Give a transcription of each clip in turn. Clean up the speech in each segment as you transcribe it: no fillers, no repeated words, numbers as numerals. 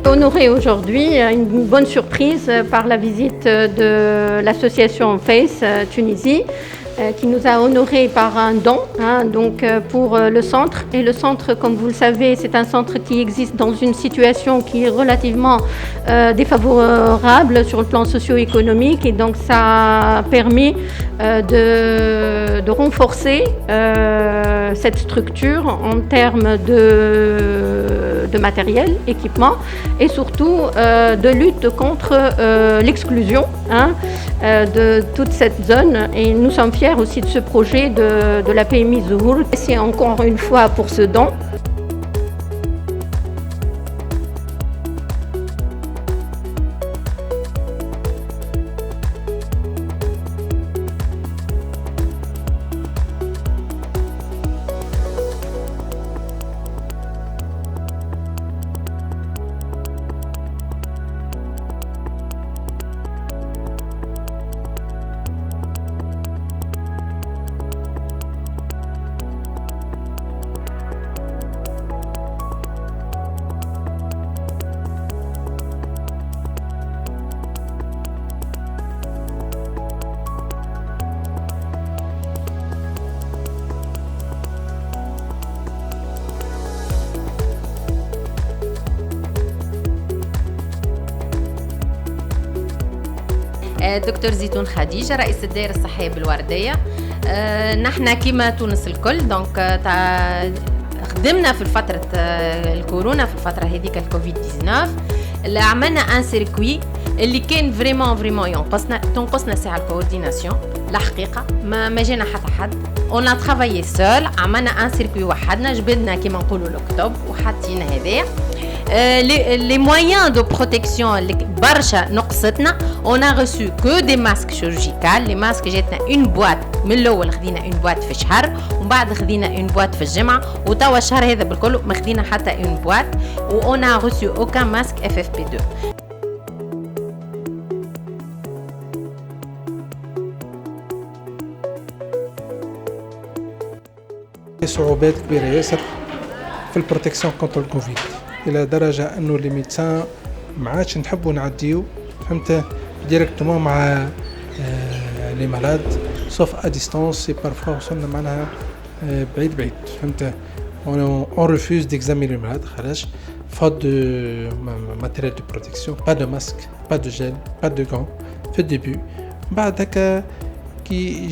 honorée aujourd'hui, une bonne surprise par la visite de l'association FACE Tunisie qui nous a honorés par un don pour le centre. Et le centre, comme vous le savez, c'est un centre qui existe dans une situation qui est relativement défavorable sur le plan socio-économique, et donc ça a permis de renforcer cette structure en termes de matériel, équipement, et surtout de lutte contre l'exclusion de toute cette zone. Et nous sommes fiers aussi de ce projet de la PMI Zuhur. C'est encore une fois pour ce don. دكتور زيتون خديجة رئيس الدائرة الصحية بالوردية. نحن كما تونس الكل دونك خدمنا في فترة الكورونا، في الفترة هذيك الكوفيد 19 اللي عملنا ان سيركوي اللي كان فريمون تنقصنا ساعة الكورديناسيون. الحقيقة ما جينا حتى حد، اون ا ترافايي سول، عملنا ان سيركوي وحدنا، جبدنا كما نقولوا الكتب وحطينا هذايا les moyens de protection اللي برشا نقصتنا. on a reçu que des masques chirurgicaux. les masques جاتنا une boîte من الاول، خدينا une boîte في شهر ومن بعد خدينا une boîte في الجمعة، وتوا الشهر هذا بالكل ما خدينا حتى une boîte، و on a reçu aucun masque FFP2. صعوبات كبيرة ياسر في البروتكسيون كونتر الكوفيد، الى درجه انه لي ميدسان ما عادش نحبوا نعديو فهمت ديريكتومون مع لي مالاد سوف ا ديستانس. سي بارفوا وصلنا معناها بعيد فهمت. اون ريفوز ديكزاميني لي مالاد خلاص فات دو ماتيريال دو بروتكسيون، با دو ماسك، با دو جيل، با دو غون في الديبي. بعد هكا كي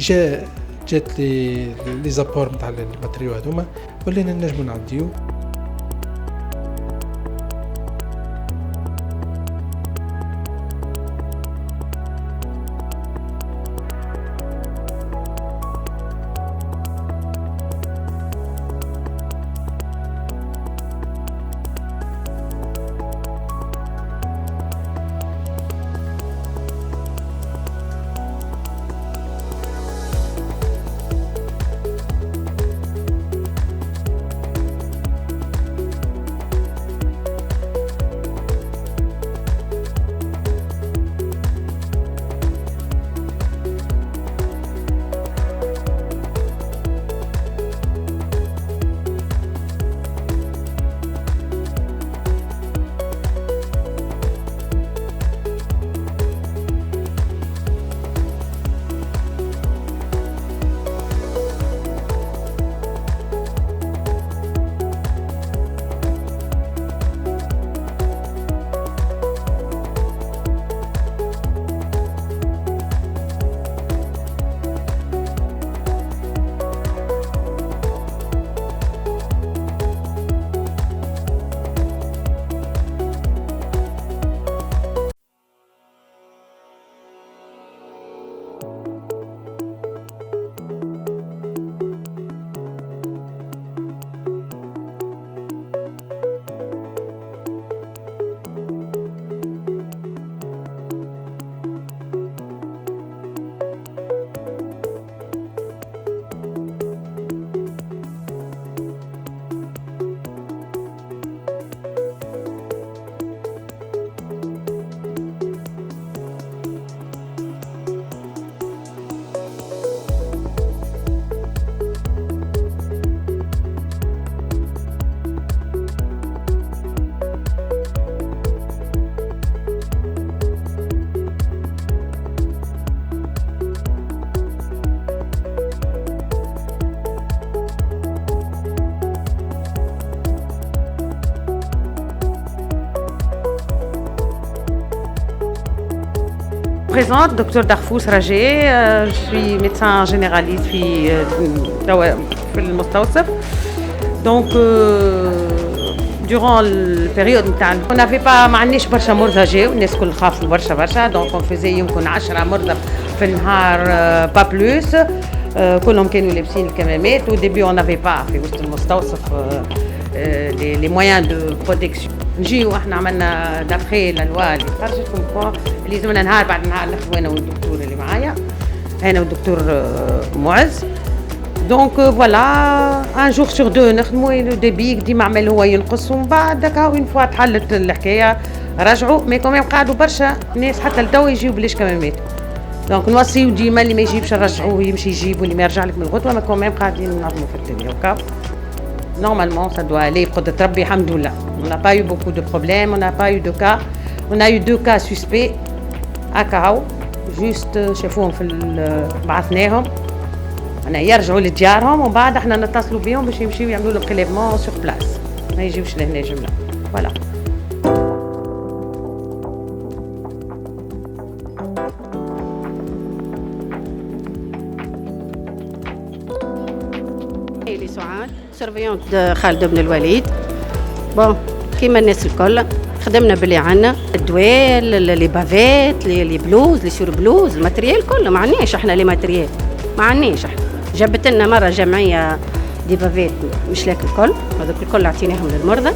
جات لي زابور نتاع الماتيريال هذوما ولينا نجموا نعديو. présente, docteur Darfous Rajé, je suis médecin généraliste في المستوصف. Donc durant la période on n'avait pas ما عندناش برشا مرضى جاو الناس كل خافوا برشا donc on faisait يمكن 10 مرضى في النهار pas plus. كلهم كانوا لابسين الكمامات. au début on n'avait pas في وسط المستوصف les moyens de protection. نجيو احنا عملنا دافخي للوا اللي خرجت اللي لازمنا نهار بعد نهار نخدموا انا والدكتور اللي معايا انا والدكتور معز. دونك فوالا ان جور سور دو نخدموا لو ديبي ديما عمل هو ينقص ومن بعد هكا اون فوا تحلت الحكايه رجعوا مي كوميم قعدوا برشا ناس حتى لتوا يجيو بلاش كمامات. دونك نوصيو ديما اللي ما يجيبش نرجعوه يمشي يجيب واللي ما يرجع لك من الغدوه ما كوميم قاعدين ننظموا في الدنيا هكا. Normalement, ça doit aller. On n'a pas eu beaucoup de problèmes, on n'a pas eu de cas. On a eu 2 cas suspects à Kao. Juste, شافوهم بعثناهم. أنا يرجعوا لديارهم ومن بعد احنا نتصلوا بهم باش يمشيو يعملوا لهم prélèvement sur place. ما يجيوش لهنا جملة. Voilà. سيرفيونت خالد بن الوليد. بون كيما الناس الكل خدمنا باللي عنا الدواء لي بافيت لي بلوز لي سور بلوز الماتريال كله ما عندناش احنا لي ماتريال ما عندناش احنا. جابت لنا مره جمعيه دي بافيت مش لك الكل هذوك الكل عطيناهم للمرضى.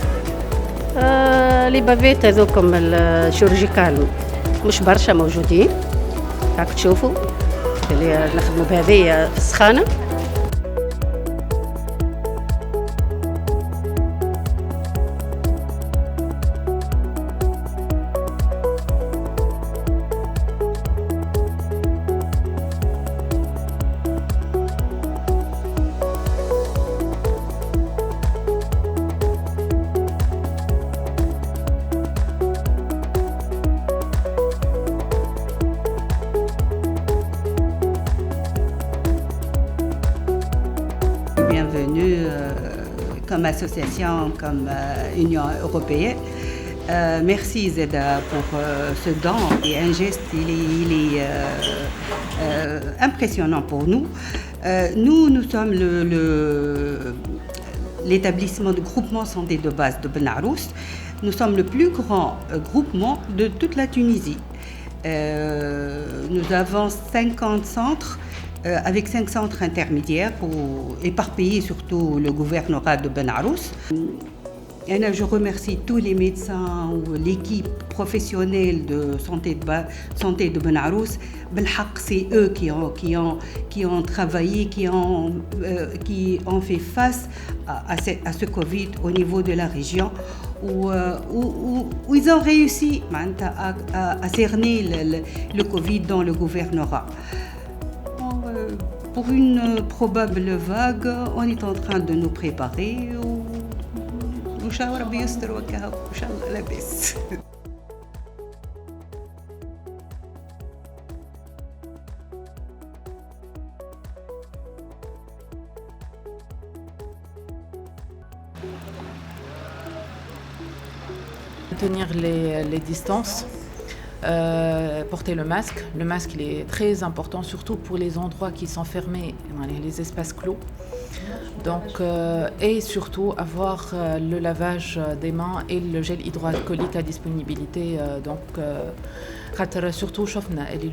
لي بافيت هذوكم الشورجيكال مش برشا موجودين راك تشوفوا اللي نخدموا بهذيا في السخانه. Bienvenue comme association, comme Union européenne. Merci Zeda pour ce don et un geste, il est impressionnant pour nous. Nous sommes l'établissement de groupement santé de base de Ben Arous. Nous sommes le plus grand groupement de toute la Tunisie. Nous avons 50 centres avec 5 centres intermédiaires éparpillés surtout le gouvernorat de Ben Arous. Et je remercie tous les médecins ou l'équipe professionnelle de santé de Ben Arous. C'est eux qui ont travaillé, qui ont fait face à ce Covid au niveau de la région où ils ont réussi à cerner le Covid dans le gouvernorat. Pour une probable vague, on est en train de nous préparer. Tenir les distances. Porter le masque. Le masque il est très important, surtout pour les endroits qui sont fermés, les espaces clos. Donc, et surtout avoir le lavage des mains et le gel hydroalcoolique à disponibilité. Donc, surtout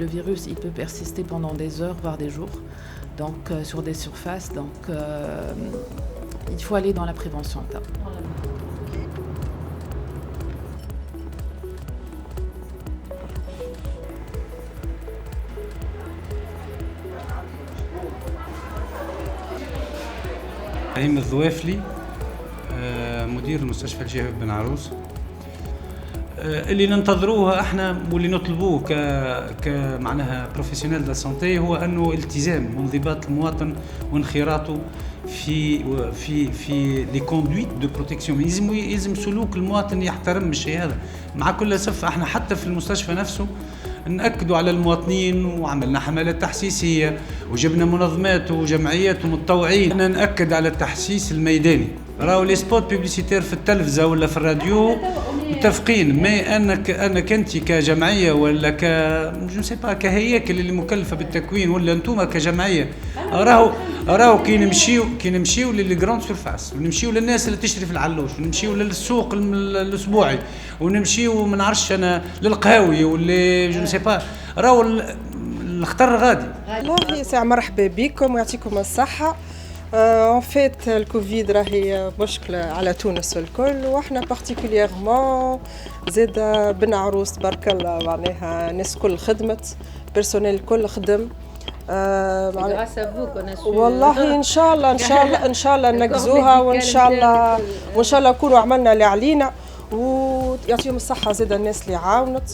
le virus il peut persister pendant des heures, voire des jours. Donc, sur des surfaces. Donc, il faut aller dans la prévention. إبراهيم الذوافلي مدير المستشفى الجامعي بن عروس. اللي ننتظروه احنا واللي نطلبوه كمعناها بروفيسيونيل دو سانتي هو انه التزام وانضباط المواطن وانخراطه في لي كوندويت دو بروتيكسيون. يلزم سلوك المواطن يحترم الشيء هذا. مع كل اسف احنا حتى في المستشفى نفسه نأكدوا على المواطنين وعملنا حملات تحسيسية وجبنا منظمات وجمعيات ومتطوعين. نأكد على التحسيس الميداني راهو لي سبوت بيبليسيتير في التلفزه ولا في الراديو متفقين، مي انك انت كجمعيه ولا جو سي با كهياكل اللي مكلفه بالتكوين ولا انتوما كجمعيه، راهو كي نمشيو للي جراند سيرفاس ونمشيو للناس اللي تشتري في العلوش ونمشيو للسوق الاسبوعي ونمشيو ما نعرفش انا للقهاوي واللي جو سي با، راهو الخطر غادي. والله ساعة مرحبا بكم ويعطيكم الصحة. ان فيت الكوفيد راهي مشكلة على تونس الكل، واحنا بارتيكوليرمون زاد بن عروس تبارك الله معناها الناس الكل خدمت، بيرسونيل الكل خدم. والله ان شاء الله ننجزوها وان شاء الله نكونوا عملنا اللي علينا، ويعطيهم الصحة زاد الناس اللي عاونت.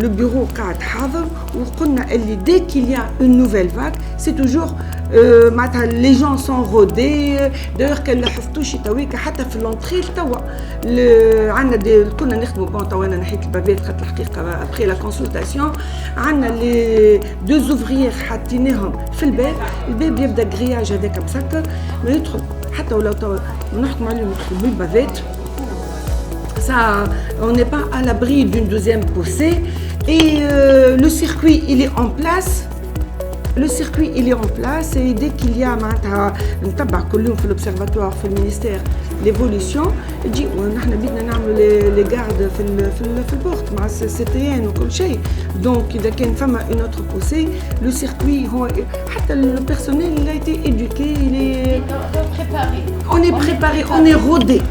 Le bureau قاعد حاضر وقلنا اللي dès qu'il y a une nouvelle vague c'est toujours معناتها les gens sont rodés. d'ailleurs كان لاحظتوش تويك حتى في لونطري توا عندنا كنا نخدموا بون توا انا نحيت البابات خاطر الحقيقه ابخي لا كونسلتاسيون عندنا لي دو زوفريير حاطينهم في الباب يبدا غرياج هذاك مسكر ما يدخل حتى ولو توا نحكم عليهم يدخلوا بالبابات. Ça, on n'est pas à l'abri d'une deuxième poussée et le circuit il est en place. Et dès qu'il y a نتبع كل يوم في الأوبسيرفاتوار في المينيستير ليفوليسيون يجي ونحن بدنا نعملوا لي غارد في البورت مع السيتيان وكل شيء. دونك إذا كان فما une autre poussée le circuit هو حتى le personnel il a été éduqué, on est préparé, on est rodé.